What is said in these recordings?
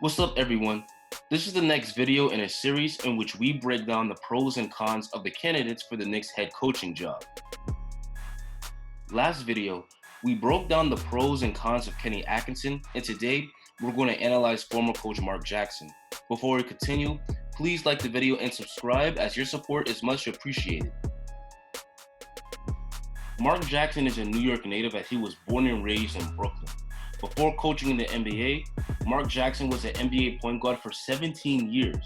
What's up, everyone? This is the next video in a series in which we break down the pros and cons of the candidates for the Knicks head coaching job. Last video, we broke down the pros and cons of Kenny Atkinson, and today we're going to analyze former coach Mark Jackson. Before we continue, please like the video and subscribe, as your support is much appreciated. Mark Jackson is a New York native, as he was born and raised in Brooklyn. Before coaching in the NBA, Mark Jackson was an NBA point guard for 17 years.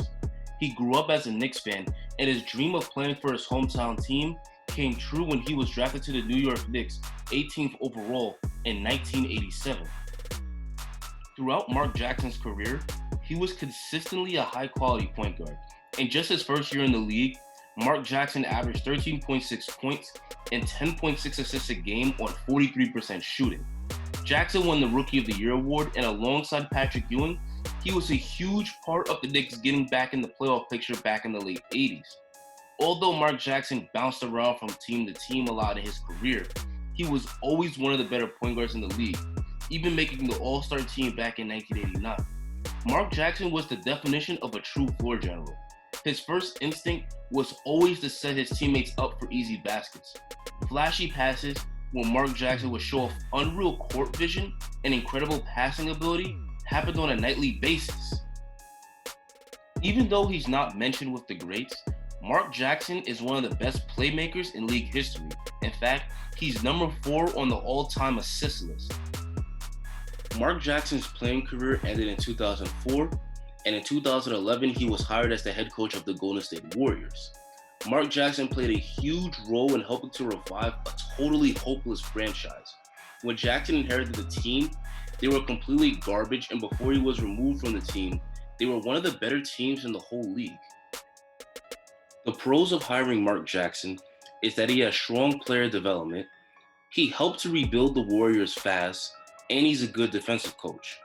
He grew up as a Knicks fan, and his dream of playing for his hometown team came true when he was drafted to the New York Knicks 18th overall in 1987. Throughout Mark Jackson's career, he was consistently a high-quality point guard. In just his first year in the league, Mark Jackson averaged 13.6 points and 10.6 assists a game on 43% shooting. Jackson won the Rookie of the Year award, and alongside Patrick Ewing, he was a huge part of the Knicks getting back in the playoff picture back in the late 80s. Although Mark Jackson bounced around from team to team a lot in his career, he was always one of the better point guards in the league, even making the All-Star team back in 1989. Mark Jackson was the definition of a true floor general. His first instinct was always to set his teammates up for easy baskets. Flashy passes, when Mark Jackson would show off unreal court vision and incredible passing ability, happened on a nightly basis. Even though he's not mentioned with the greats, Mark Jackson is one of the best playmakers in league history. In fact, he's number 4 on the all-time assist list. Mark Jackson's playing career ended in 2004, and in 2011 he was hired as the head coach of the Golden State Warriors. Mark Jackson played a huge role in helping to revive a totally hopeless franchise. When Jackson inherited the team, they were completely garbage, and before he was removed from the team, they were one of the better teams in the whole league. The pros of hiring Mark Jackson is that he has strong player development, he helped to rebuild the Warriors fast, and he's a good defensive coach.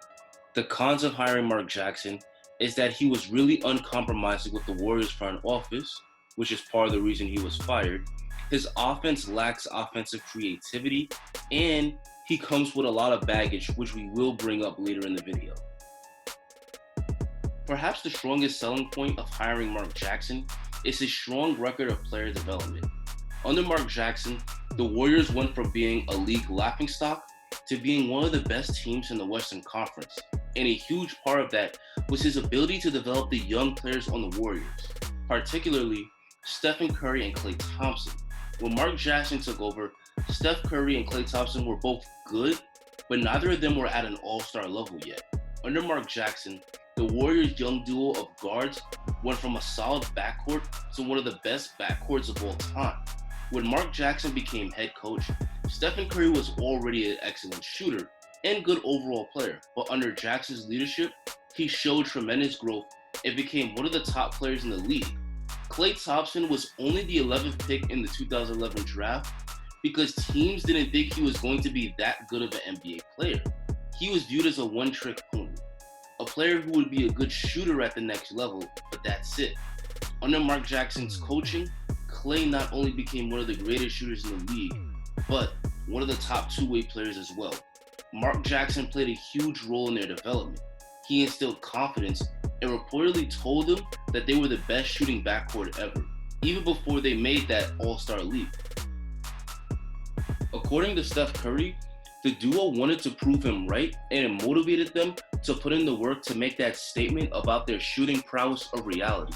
The cons of hiring Mark Jackson is that he was really uncompromising with the Warriors front office, which is part of the reason he was fired. His offense lacks offensive creativity, and he comes with a lot of baggage, which we will bring up later in the video. Perhaps the strongest selling point of hiring Mark Jackson is his strong record of player development. Under Mark Jackson, the Warriors went from being a league laughingstock to being one of the best teams in the Western Conference, and a huge part of that was his ability to develop the young players on the Warriors, particularly Stephen Curry and Klay Thompson. When Mark Jackson took over, Steph Curry and Klay Thompson were both good, but neither of them were at an all-star level yet. Under Mark Jackson, the Warriors' young duo of guards went from a solid backcourt to one of the best backcourts of all time. When Mark Jackson became head coach, Stephen Curry was already an excellent shooter and good overall player, but under Jackson's leadership, he showed tremendous growth and became one of the top players in the league. Klay Thompson was only the 11th pick in the 2011 draft because teams didn't think he was going to be that good of an NBA player. He was viewed as a one-trick pony, a player who would be a good shooter at the next level, but that's it. Under Mark Jackson's coaching, Klay not only became one of the greatest shooters in the league, but one of the top two-way players as well. Mark Jackson played a huge role in their development. He instilled confidence and reportedly told them that they were the best shooting backcourt ever, even before they made that all-star leap. According to Steph Curry, the duo wanted to prove him right, and it motivated them to put in the work to make that statement about their shooting prowess a reality.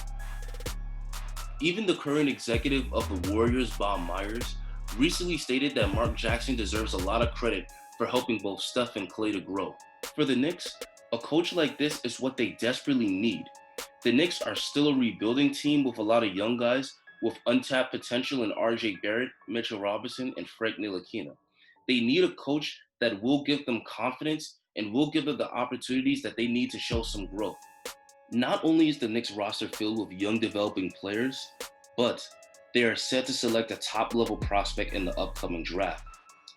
Even the current executive of the Warriors, Bob Myers, recently stated that Mark Jackson deserves a lot of credit for helping both Steph and Klay to grow. For the Knicks, a coach like this is what they desperately need. The Knicks are still a rebuilding team with a lot of young guys with untapped potential in RJ Barrett, Mitchell Robinson, and Frank Ntilikina. They need a coach that will give them confidence and will give them the opportunities that they need to show some growth. Not only is the Knicks roster filled with young developing players, but they are set to select a top-level prospect in the upcoming draft.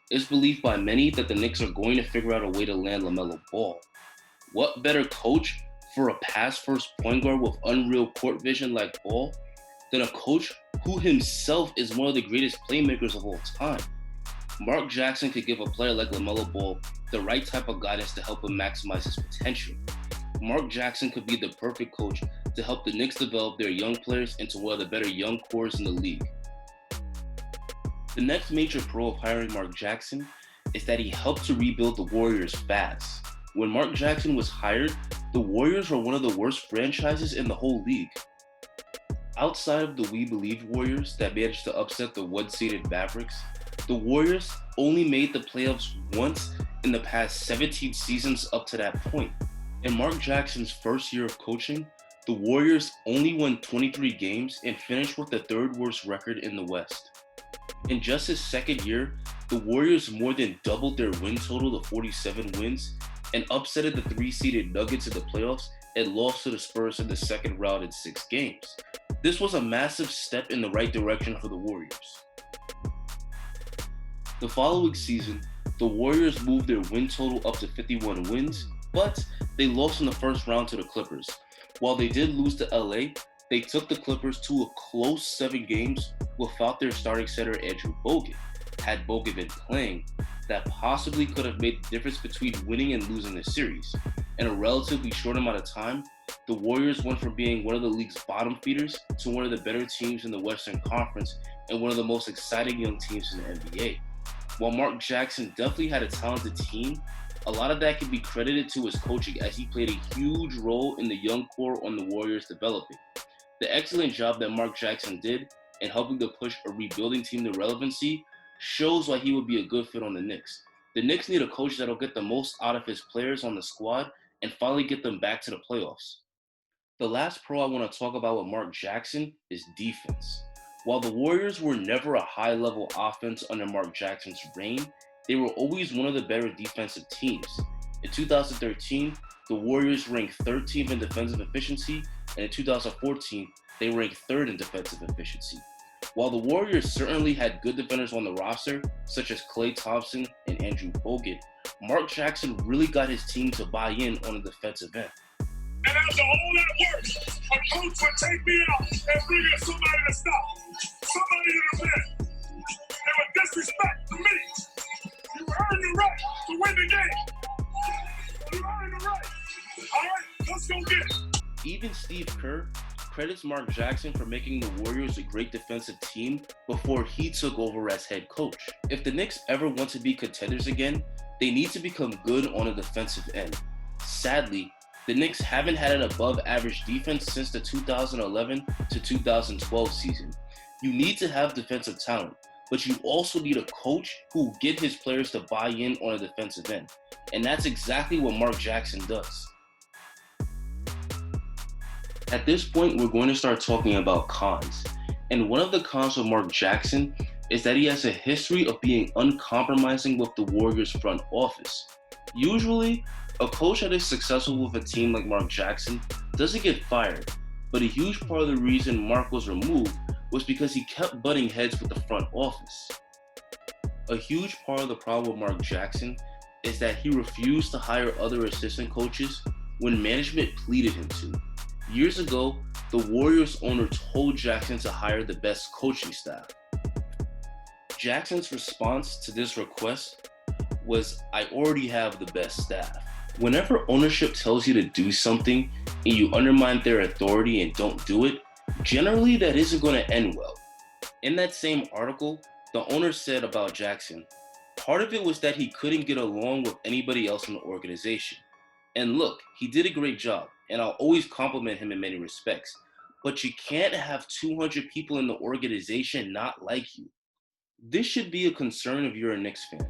It's believed by many that the Knicks are going to figure out a way to land LaMelo Ball. What better coach for a pass-first point guard with unreal court vision like Ball than a coach who himself is one of the greatest playmakers of all time? Mark Jackson could give a player like LaMelo Ball the right type of guidance to help him maximize his potential. Mark Jackson could be the perfect coach to help the Knicks develop their young players into one of the better young cores in the league. The next major pro of hiring Mark Jackson is that he helped to rebuild the Warriors fast. When Mark Jackson was hired, the Warriors were one of the worst franchises in the whole league. Outside of the We Believe Warriors that managed to upset the one-seeded Mavericks, the Warriors only made the playoffs once in the past 17 seasons up to that point. In Mark Jackson's first year of coaching, the Warriors only won 23 games and finished with the third worst record in the West. In just his second year, the Warriors more than doubled their win total to 47 wins and upsetted the 3-seeded Nuggets in the playoffs and lost to the Spurs in the second round in 6 games. This was a massive step in the right direction for the Warriors. The following season, the Warriors moved their win total up to 51 wins, but they lost in the first round to the Clippers. While they did lose to LA, they took the Clippers to a close 7 games without their starting center Andrew Bogut. Had Bogut been playing, that possibly could have made the difference between winning and losing the series. In a relatively short amount of time, the Warriors went from being one of the league's bottom feeders to one of the better teams in the Western Conference and one of the most exciting young teams in the NBA. While Mark Jackson definitely had a talented team, a lot of that can be credited to his coaching as he played a huge role in the young core on the Warriors developing. The excellent job that Mark Jackson did in helping to push a rebuilding team to relevancy shows why he would be a good fit on the Knicks. The Knicks need a coach that'll get the most out of his players on the squad and finally get them back to the playoffs. The last pro I want to talk about with Mark Jackson is defense. While the Warriors were never a high-level offense under Mark Jackson's reign, they were always one of the better defensive teams. In 2013, the Warriors ranked 13th in defensive efficiency, and in 2014, they ranked 3rd in defensive efficiency. While the Warriors certainly had good defenders on the roster, such as Klay Thompson and Andrew Bogut, Mark Jackson really got his team to buy in on the defensive end. And after all that work, a coach would take me out and bring in somebody to stop. Somebody to defend. They would disrespect me. You earned the right to win the game. You earned the right. All right, let's go get it. Even Steve Kerr credits Mark Jackson for making the Warriors a great defensive team before he took over as head coach. If the Knicks ever want to be contenders again, they need to become good on a defensive end. Sadly, the Knicks haven't had an above-average defense since the 2011 to 2012 season. You need to have defensive talent, but you also need a coach who will get his players to buy in on a defensive end. And that's exactly what Mark Jackson does. At this point, we're going to start talking about cons. And one of the cons of Mark Jackson is that he has a history of being uncompromising with the Warriors front office. Usually, a coach that is successful with a team like Mark Jackson doesn't get fired, but a huge part of the reason Mark was removed was because he kept butting heads with the front office. A huge part of the problem with Mark Jackson is that he refused to hire other assistant coaches when management pleaded him to. Years ago, the Warriors owner told Jackson to hire the best coaching staff. Jackson's response to this request was, "I already have the best staff." Whenever ownership tells you to do something and you undermine their authority and don't do it, generally that isn't going to end well. In that same article, the owner said about Jackson, part of it was that he couldn't get along with anybody else in the organization. And look, he did a great job, and I'll always compliment him in many respects, but you can't have 200 people in the organization not like you. This should be a concern if you're a Knicks fan.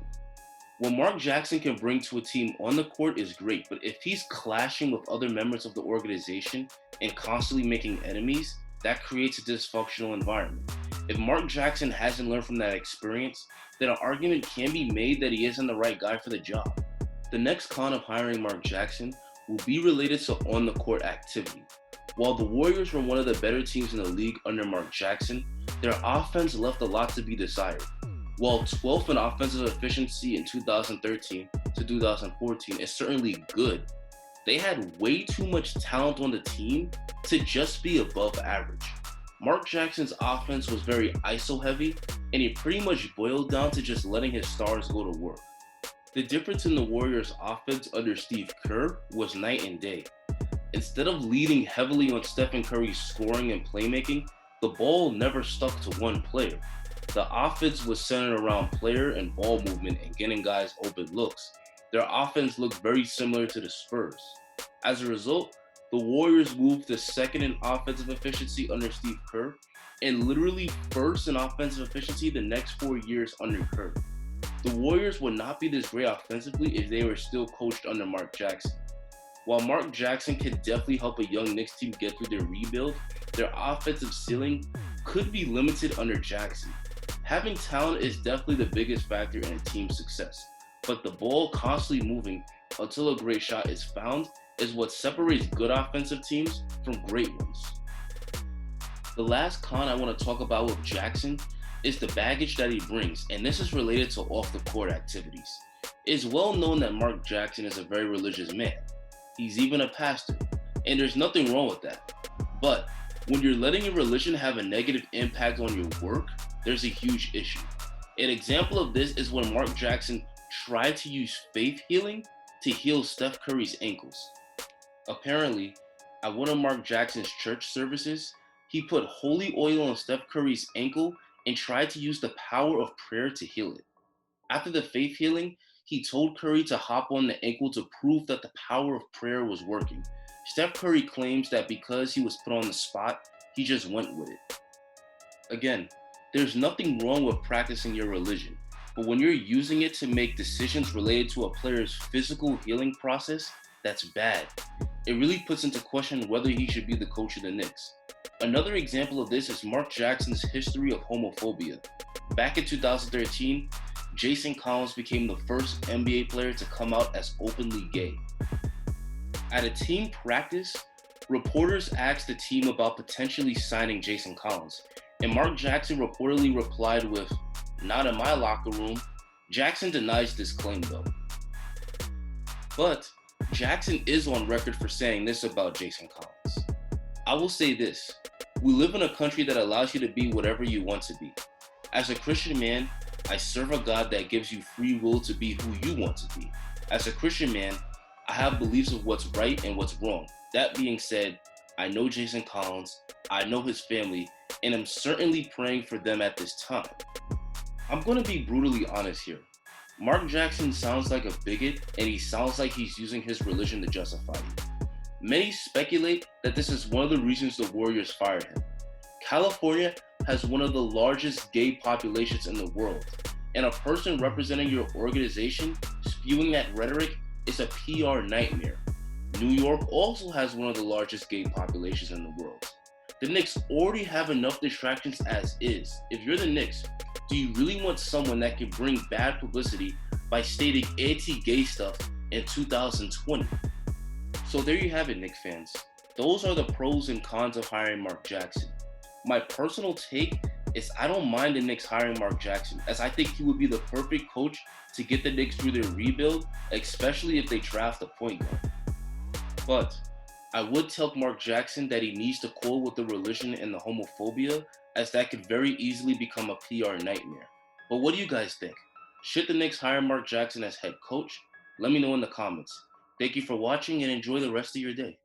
What Mark Jackson can bring to a team on the court is great, but if he's clashing with other members of the organization and constantly making enemies, that creates a dysfunctional environment. If Mark Jackson hasn't learned from that experience, then an argument can be made that he isn't the right guy for the job. The next con of hiring Mark Jackson will be related to on-the-court activity. While the Warriors were one of the better teams in the league under Mark Jackson, their offense left a lot to be desired. While 12th in offensive efficiency in 2013 to 2014 is certainly good, they had way too much talent on the team to just be above average. Mark Jackson's offense was very ISO heavy, and it pretty much boiled down to just letting his stars go to work. The difference in the Warriors' offense under Steve Kerr was night and day. Instead of leaning heavily on Stephen Curry's scoring and playmaking, the ball never stuck to one player. The offense was centered around player and ball movement and getting guys open looks. Their offense looked very similar to the Spurs. As a result, the Warriors moved to second in offensive efficiency under Steve Kerr and literally first in offensive efficiency the next 4 years under Kerr. The Warriors would not be this great offensively if they were still coached under Mark Jackson. While Mark Jackson could definitely help a young Knicks team get through their rebuild, their offensive ceiling could be limited under Jackson. Having talent is definitely the biggest factor in a team's success, but the ball constantly moving until a great shot is found is what separates good offensive teams from great ones. The last con I want to talk about with Jackson is the baggage that he brings, and this is related to off the court activities. It is well known that Mark Jackson is a very religious man. He's even a pastor, and there's nothing wrong with that. But when you're letting your religion have a negative impact on your work, there's a huge issue. An example of this is when Mark Jackson tried to use faith healing to heal Steph Curry's ankles. Apparently, at one of Mark Jackson's church services, he put holy oil on Steph Curry's ankle and tried to use the power of prayer to heal it. After the faith healing, he told Curry to hop on the ankle to prove that the power of prayer was working. Steph Curry claims that because he was put on the spot, he just went with it. Again, there's nothing wrong with practicing your religion, but when you're using it to make decisions related to a player's physical healing process, that's bad. It really puts into question whether he should be the coach of the Knicks. Another example of this is Mark Jackson's history of homophobia. Back in 2013, Jason Collins became the first NBA player to come out as openly gay. At a team practice, reporters asked the team about potentially signing Jason Collins, and Mark Jackson reportedly replied with, "Not in my locker room." Jackson denies this claim though. But Jackson is on record for saying this about Jason Collins. I will say this, we live in a country that allows you to be whatever you want to be. As a Christian man, I serve a God that gives you free will to be who you want to be. As a Christian man, I have beliefs of what's right and what's wrong. That being said, I know Jason Collins, I know his family, and I'm certainly praying for them at this time. I'm going to be brutally honest here. Mark Jackson sounds like a bigot, and he sounds like he's using his religion to justify it. Many speculate that this is one of the reasons the Warriors fired him. California has one of the largest gay populations in the world, and a person representing your organization spewing that rhetoric is a PR nightmare. New York also has one of the largest gay populations in the world. The Knicks already have enough distractions as is. If you're the Knicks, do you really want someone that can bring bad publicity by stating anti-gay stuff in 2020? So there you have it, Knicks fans. Those are the pros and cons of hiring Mark Jackson. My personal take is I don't mind the Knicks hiring Mark Jackson, as I think he would be the perfect coach to get the Knicks through their rebuild, especially if they draft a point guard. But I would tell Mark Jackson that he needs to cool with the religion and the homophobia, as that could very easily become a PR nightmare. But what do you guys think? Should the Knicks hire Mark Jackson as head coach? Let me know in the comments. Thank you for watching and enjoy the rest of your day.